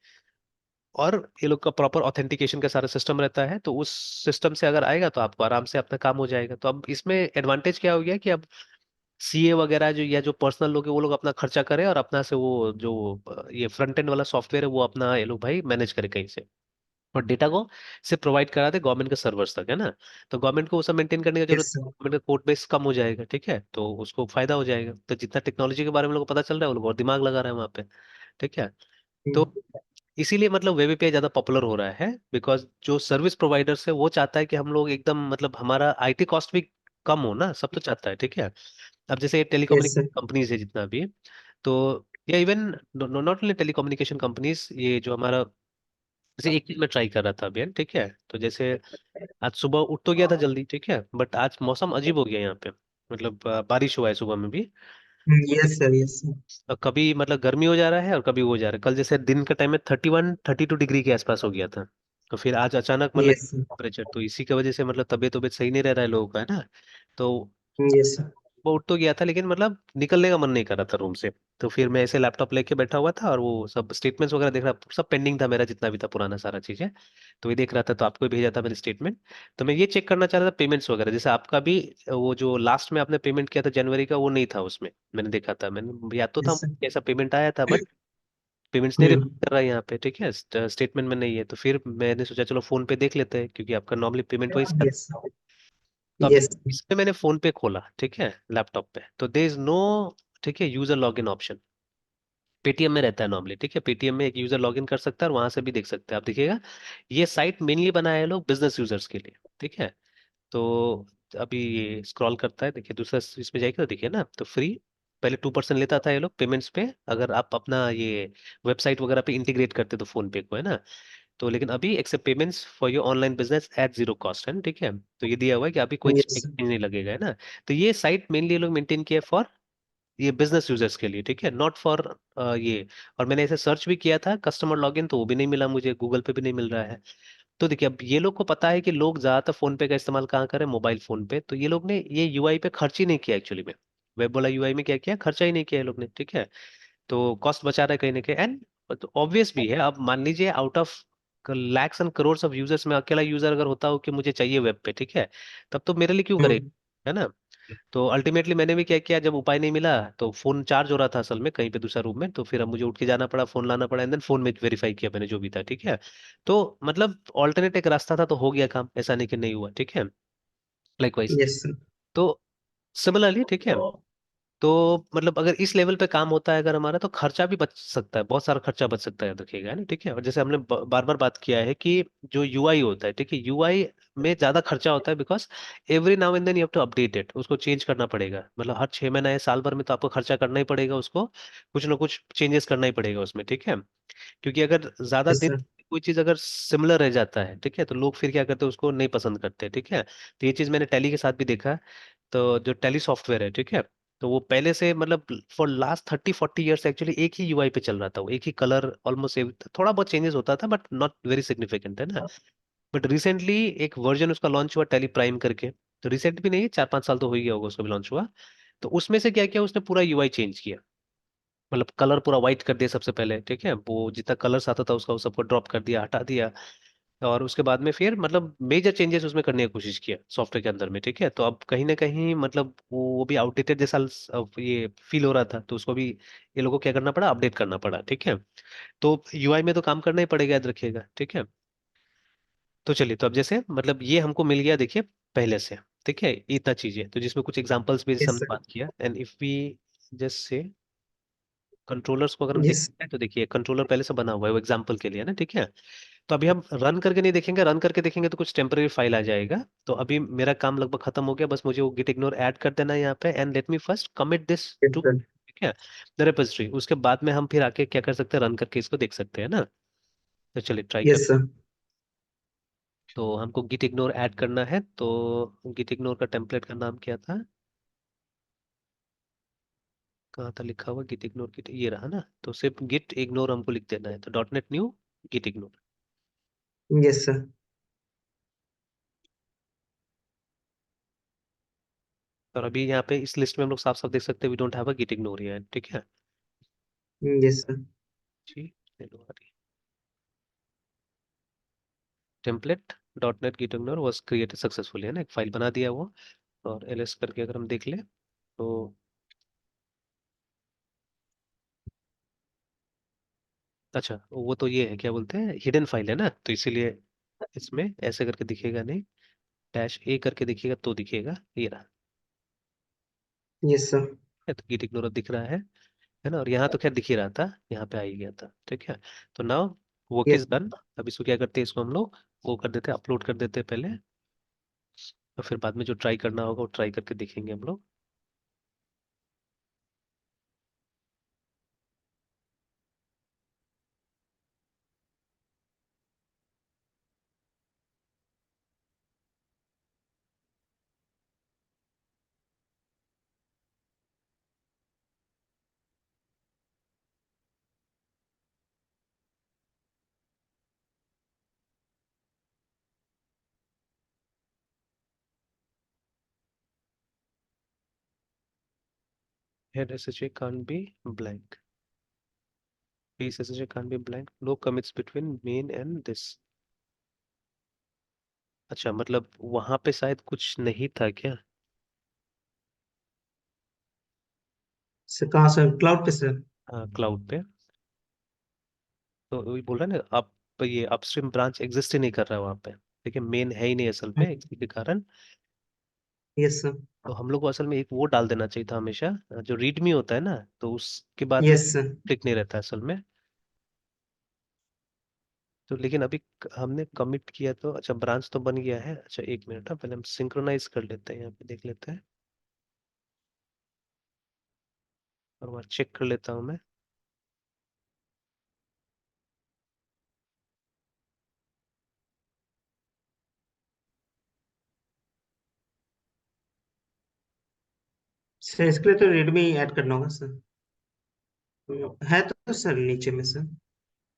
और ये लोग का प्रॉपर ऑथेंटिकेशन का सारा सिस्टम रहता है, तो उस सिस्टम से अगर आएगा तो आपको आराम से अपना काम हो जाएगा। तो अब इसमें एडवांटेज क्या हो गया कि अब सीए वगैरह जो या जो पर्सनल लोग है वो लोग अपना खर्चा करें और अपना से वो जो ये फ्रंट एंड वाला सॉफ्टवेयर है वो अपना ये लोग भाई मैनेज करे कहीं से, और डेटा को सिर्फ प्रोवाइड करा दे गवर्नमेंट के सर्वर्स तक, है ना। तो गवर्नमेंट को वो सब मेंटेन करने की जरूरत, यस सर। गवर्नमेंट का कोड बेस कम हो जाएगा, ठीक है, तो उसको फायदा हो जाएगा। तो जितना टेक्नोलॉजी के बारे में लोगों को पता चल रहा है वो लोग और दिमाग लगा रहे हैं वहाँ पे, ठीक है। तो इसीलिए मतलब वेब एपीआई ज्यादा पॉपुलर हो रहा है, बिकॉज जो सर्विस प्रोवाइडर्स है वो चाहता है कि हम लोग एकदम मतलब हमारा आईटी कॉस्ट भी कम हो ना, सब तो चाहता है, ठीक है। अब जैसे यस सर। टेलीकम्युनिकेशन कंपनीज है जितना भी, तो या even not only telecommunication companies, ये जो हमारा, जैसे एक चीज मैं ट्राई कर रहा था अभी, ठीक है। तो जैसे आज सुबह उठ तो गया था जल्दी, ठीक है, बट आज मौसम अजीब हो गया यहाँ पे। मतलब बारिश हुआ है सुबह में भी। Yes sir. Yes sir. और कभी मतलब गर्मी हो जा रहा है और कभी वो हो जा रहा है। कल जैसे दिन का टाइम में 31-32 डिग्री के आसपास हो गया था। तो फिर आज अचानक मतलब यस सर। टेम्परेचर, तो इसी की वजह से मतलब तबीयत तबीयत सही नहीं रह रहा है लोगों का, है ना। तो यस सर। वो उठ तो गया था लेकिन मतलब निकलने का मन नहीं कर रहा था रूम से। तो फिर मैं ऐसे लैपटॉप लेके बैठा हुआ था और वो सब स्टेटमेंट्स वगैरह देख रहा, सब पेंडिंग था मेरा जितना भी था पुराना सारा चीजें। तो ये देख रहा था, तो आपको भी भेजा था मैंने स्टेटमेंट। तो मैं ये चेक करना चाह रहा था पेमेंट्स वगैरह, जैसे आपका भी वो जो लास्ट में आपने पेमेंट किया था जनवरी का, वो नहीं था उसमें। मैंने देखा था, मैंने याद तो था यस सर। ऐसा पेमेंट आया था, बट पेमेंट्स नहीं रिफ्लेक्ट कर रहा है यहाँ पे, ठीक है, स्टेटमेंट में नहीं है। तो फिर मैंने सोचा चलो फोन पे देख लेते हैं, क्योंकि आपका नॉर्मली पेमेंट वही से आता यस। है। तो अब यस। इसमें मैंने फोन पे खोला, ठीक है, लैपटॉप पे, तो दे इज नो, ठीक है, यूजर लॉगिन ऑप्शन। पेटीएम में रहता है नॉर्मली, ठीक है, पेटीएम में एक यूजर लॉगिन कर सकता है और वहां से भी देख सकते हैं। आप देखिएगा, ये साइट मेनली बनाया है लोग बिजनेस यूजर्स के लिए, ठीक है। तो अभी ये स्क्रॉल करता है, देखिए दूसरा इसमें जाएगा तो देखिए ना, तो फ्री, पहले 2% लेता था ये लोग पेमेंट्स पे, अगर आप अपना ये वेबसाइट वगैरह पे इंटीग्रेट करते तो फोन पे को, है ना। तो लेकिन अभी accept payments for your online business at zero cost, है ना, ठीक है। तो ये दिया हुआ है कि अभी कोई यस सर। एक्सचेंज नहीं लगेगा, है ना। तो ये साइट मेनली ये लोग मेंटेन किया फॉर ये बिजनेस यूजर्स के लिए, ठीक है, नॉट फॉर ये। और मैंने ऐसे सर्च भी किया था कस्टमर लॉगिन, तो वो भी नहीं मिला मुझे, गूगल पे भी नहीं मिल रहा है। तो देखिए, अब ये लोग को पता है कि लोग ज्यादातर फोन पे का इस्तेमाल कहाँ करें, मोबाइल फोन पे, तो ये लोग ने ये यूआई पे खर्च ही नहीं किया एक्चुअली में। वेब वाला यूआई में क्या किया, खर्चा ही नहीं किया ये लोग ने, ठीक है। तो कॉस्ट बचा रहा है कहीं ना कहीं, एंड तो ऑब्वियस भी है। अब मान लीजिए out of lakhs and crore of users में अकेला यूजर अगर होता हो कि मुझे चाहिए वेब पे, ठीक है, तब तो मेरे लिए क्यों करेगा, है ना। तो अल्टीमेटली मैंने भी क्या किया, जब उपाय नहीं मिला तो फोन चार्ज हो रहा था असल में कहीं पे दूसरा रूम में, तो फिर अब मुझे उठ के जाना पड़ा, फोन लाना पड़ा, एंड देन फोन में वेरीफाई किया मैंने जो भी था, ठीक है। तो मतलब ऑल्टरनेट एक रास्ता था, तो हो गया काम, ऐसा नहीं कि नहीं हुआ, ठीक है। Likewise, yes sir. तो सिमिलरली, ठीक है। तो मतलब अगर इस लेवल पे काम होता है अगर हमारा, तो खर्चा भी बच सकता है, बहुत सारा खर्चा बच सकता है, देखिएगा, है ना, ठीक है। और जैसे हमने बार बार बात किया है कि जो यूआई होता है, ठीक है, यूआई में ज्यादा खर्चा होता है, because every now and then you have to update it, उसको चेंज करना पड़ेगा, मतलब हर 6 महीना या साल भर में तो आपको खर्चा करना ही पड़ेगा उसको, कुछ ना कुछ चेंजेस करना ही पड़ेगा उसमें, ठीक है। क्योंकि अगर ज्यादा यस दिन सर। कोई चीज अगर सिमिलर रह जाता है, ठीक है, तो लोग फिर क्या करते हैं, उसको नहीं पसंद करते, ठीक है। तो ये चीज मैंने टैली के साथ भी देखा है। तो जो टैली सॉफ्टवेयर है, ठीक है, तो वो पहले से मतलब फॉर लास्ट 30-40 ईयर्स एक्चुअली एक ही यूआई पे चल रहा था, वो एक ही कलर ऑलमोस्ट, थोड़ा बहुत चेंजेस होता था बट नॉट वेरी सिग्निफिकेंट, है ना। बट रिसेंटली एक वर्जन उसका लॉन्च हुआ, टैली प्राइम करके। तो रिसेंट भी नहीं है, 4-5 साल तो हो ही गया होगा उसका भी लॉन्च हुआ। तो उसमें से क्या किया उसने, पूरा यूआई चेंज किया। मतलब कलर पूरा वाइट कर दिया सबसे पहले, ठीक है, वो जितना कलर्स आता था उसका वो सबको ड्रॉप कर दिया, हटा दिया। और उसके बाद में फिर मतलब मेजर चेंजेस उसमें करने की कोशिश किया सॉफ्टवेयर के अंदर में, ठीक है। तो अब कहीं ना कहीं मतलब वो भी आउटडेटेड जैसा अब ये फील हो रहा था, तो उसको भी ये लोगों को क्या करना पड़ा, अपडेट करना पड़ा, ठीक है। तो यूआई में तो काम करना ही पड़ेगा, याद रखिएगा, ठीक है। तो चलिए, तो अब जैसे मतलब ये हमको मिल गया, देखिए पहले से, ठीक है, इतना चीजें तो जिसमें कुछ एग्जांपल्स भी जैसे यस हमने सर। बात किया, and if we just say controllers को अगर हम यस। देखते हैं, तो देखिए कंट्रोलर पहले से बना हुआ है वो एग्जांपल के लिए ना, ठीक है। तो अभी हम रन करके नहीं देखेंगे, रन करके देखेंगे तो कुछ टेम्पररी फाइल आ जाएगा। तो अभी मेरा काम लगभग खत्म हो गया, बस मुझे वो गिट इग्नोर ऐड कर देना है यहाँ पे, and let me first commit this yes to, sir. ठीक है, द रेपोजिटरी। उसके बाद में हम फिर आके क्या कर सकते हैं, रन करके इसको देख सकते हैं ना। तो चलिए ट्राई कर। Yes sir. तो हमको गिट इग्नोर ऐड करना है, तो गिट इग्नोर का टेम्पलेट का नाम क्या था, कहाँ था लिखा हुआ, गिट इग्नोर, गिट ये रहा ना, तो सिर्फ गिट इग्नोर हमको लिख देना है, तो dot net new git ignore. Yes sir. और अभी यहाँ पे इस लिस्ट में हम लोग साफ साफ देख सकते हैं, we don't have a git ignore here, ठीक है यस सर। जी। Template dot net git ignore was created successfully, है ना, एक फाइल बना दिया वो। और एलएस करके अगर हम देख ले तो, अच्छा वो तो ये है, क्या बोलते हैं, हिडन फाइल है ना, तो इसीलिए इसमें ऐसे करके दिखेगा नहीं, डैश ए करके दिखेगा तो दिखेगा, ये रहा। Yes sir. है, तो गिट इग्नोर अब दिख रहा है ना। और यहाँ तो खैर दिख ही रहा था, यहाँ पे आ ही गया था, ठीक है। तो now work yes. Is done. अब इसको क्या करते हैं, इसको हम लोग वो कर देते हैं, अपलोड कर देते हैं पहले, और फिर बाद में जो ट्राई करना होगा वो ट्राई करके देखेंगे हम लोग। Head SHA can't be blank. Piece SHA can't be blank. No commits between main and this. अच्छा मतलब वहां पे शायद कुछ नहीं था क्या। सर कहाँ सर, क्लाउड पे सर? हाँ क्लाउड पे। तो वही बोल रहा है ना, आप ये अपस्ट्रीम ब्रांच एग्जिस्ट ही नहीं कर रहा है वहां पे, देखिए मेन है ही नहीं असल में, इसी के कारण। Yes sir. तो हम लोग को असल में एक वो डाल देना चाहिए था हमेशा, जो रीडमी होता है ना, तो उसके बाद में यस सर। क्लिक नहीं रहता है असल में। तो लेकिन अभी हमने कमिट किया, तो अच्छा ब्रांच तो बन गया है। अच्छा एक मिनट, पहले हम सिंक्रोनाइज कर लेते हैं, यहाँ पे देख लेते हैं, और वहाँ चेक कर लेता हूँ मैं। सर इसके लिए तो रेडमी ऐड करना होगा सर। है तो सर नीचे में सर।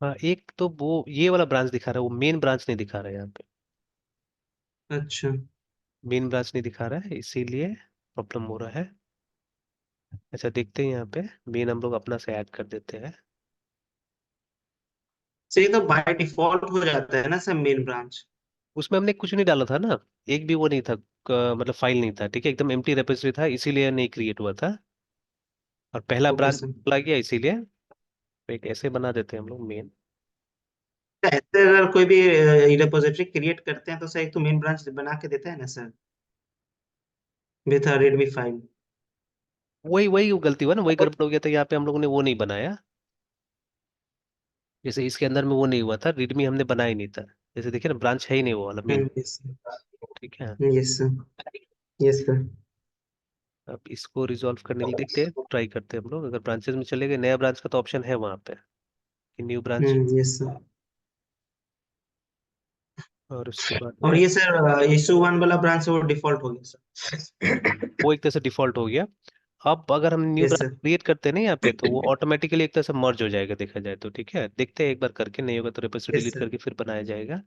हाँ एक तो वो ये वाला ब्रांच दिखा रहा है, वो मेन ब्रांच नहीं दिखा रहा है यहाँ पे, अच्छा। मेन ब्रांच नहीं दिखा रहा है, इसीलिए प्रॉब्लम हो रहा है। अच्छा देखते हैं यहाँ पे, मेन हम लोग अपना से ऐड कर देते हैं। सर ये तो बाय डिफॉल्ट हो जाता है ना सर, मेन ब्रांच। उसमें हमने कुछ नहीं डाला था ना, एक भी वो नहीं था, मतलब फाइल नहीं था, ठीक है, एकदम एम्प्टी रेpository था, इसीलिए नहीं क्रिएट हुआ था। और पहला ओके ब्रांच सर। चला गया, इसीलिए तो एक ऐसे बना देते हैं हम लोग मेन। ऐसे अगर कोई भी रिपोजिटरी क्रिएट करते हैं तो सर एक तो मेन ब्रांच बना के देता है ना सर, विथ रेडमी फाइल। वही वही वो गलती हुआ ना, वही गड़बड़ हो गया था, यहाँ पे हम लोगों ने वो नहीं बनाया। जैसे इसके अंदर में वो नहीं हुआ था, रीडमी हमने बनाया ही नहीं था, जैसे देखिए ना ब्रांच है ही नहीं वो वाला मेन, यस ठीक है। Sir. Yes sir. Yes sir. अब इसको रिजॉल्व करने के लिए देखते हैं, ट्राई करते हैं हम लोग, अगर ब्रांचेस में चले गए, नया ब्रांच का तो ऑप्शन है वहाँ पे कि न्यू ब्रांच। Yes sir. और उसके बाद और में ये सर इशू वन वाला ब्रांच वो डिफॉल्ट हो गया सर। वो एक तरह से डिफॉल्ट हो गया। अब अगर हम new yes branch sir. Create करते हैं ना यहाँ पे, तो वो ऑटोमेटिकली एक तरह से मर्ज हो जाएगा, देखा जाए तो। ठीक है, देखते हैं एक बार करके, नहीं होगा तो रेपो यस डिलीट सर। करके फिर बनाया जाएगा।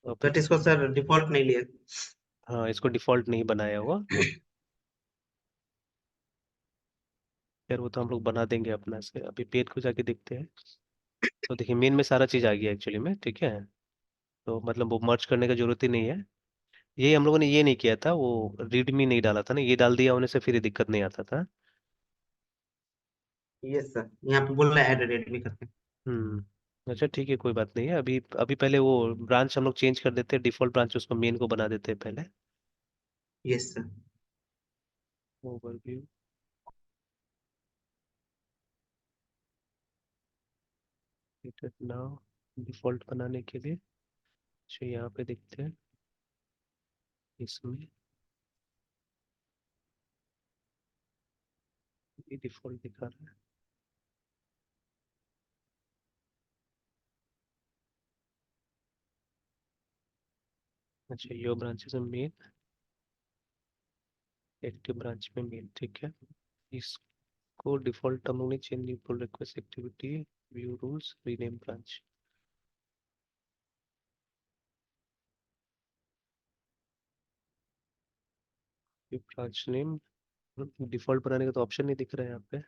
तो अभी बट तो इसको सर डिफॉल्ट नहीं लिया। हाँ, इसको डिफॉल्ट नहीं बनाया हुआ। यार वो तो हम लोग बना देंगे अपना से, अभी पेज को जाके देखते हैं। तो देखिए मेन में सारा चीज़ आ गया एक्चुअली में, ठीक है। तो मतलब वो मर्ज करने का जरूरत ही नहीं है। यही हम लोगों ने ये नहीं किया था, वो रीडमी नहीं डाला था ना, ये डाल दिया होने से फिर ये दिक्कत नहीं आता था। यस सर, यहाँ पे बोल रहा है ऐड रेडमी करके। अच्छा ठीक है, कोई बात नहीं है। अभी अभी पहले वो ब्रांच हम लोग चेंज कर देते हैं, डिफॉल्ट ब्रांच उसको मेन को बना देते हैं पहले। Yes sir. Overview, now default बनाने के लिए, अच्छा यहाँ पे देखते हैं इसमें, ये डिफॉल्ट दिखा रहा है। अच्छा यो ब्रांचेस में मेन, एक्टिव ब्रांच में मेन, ठीक है। इसको डिफॉल्ट हम लोग ने चेंज नहीं, pull request activity, view rules, rename branch, branch name. Default बनाने का तो ऑप्शन नहीं दिख रहा है यहाँ पे।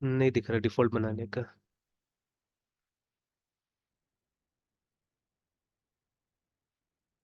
नहीं दिख रहा डिफॉल्ट बनाने का।